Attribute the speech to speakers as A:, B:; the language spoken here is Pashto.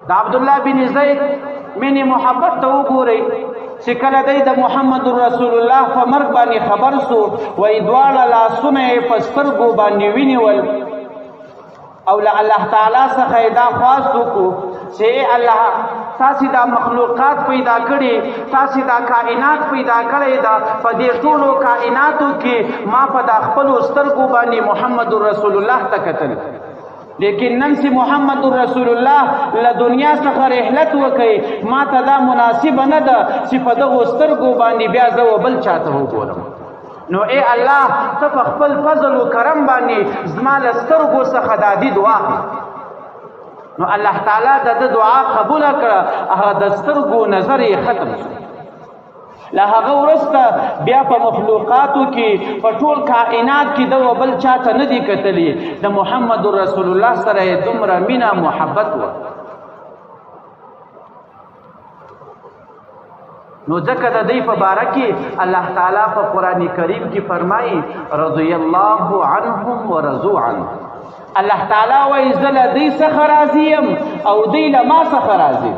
A: د عبد الله بن زید مینې محبت ته وګورئ چې کله دی د محمد رسول الله په مرګ باندې خبر سو وایي دواړه لاسونه یې په سترګو باندې ونیول او له الله تعالی څخه یې دا خواست وکړو چې الله تاسې دا مخلوقات پیدا کړي تاسې دا کائنات پیدا کړی دا په دې ټولو کائناتو کې ما په دا خپلو سترګو باندې محمد رسول الله ته کتل لیکن نن چې محمد رسول الله له دنیا څخه رحلت وکړي ما ته دا مناسبه نه ده چې په دغو سترګو باندې بیا زه بل چاته وګورم نو ای الله ته په خپل فضل و کرم باندې زما له سترګو څخه دا دید واخلې نو الله تعالی د دعا قبول کړه هغه د سترګو نظر یې ختم شو له هغه وروسته بیا په مخلوقاتو کې په ټول کائنات کې د بل چاته نه دي کتلی د محمد رسول الله سره یې دومره مینه محبت وه نو ځکه د دې په باره کې الله تعالی په قرآن کریم کې فرمایي رضی الله عنهم ورضوا عنه الله تعالی وایي زه له دوی څخه راضي یم او دوی له ما څخه راضي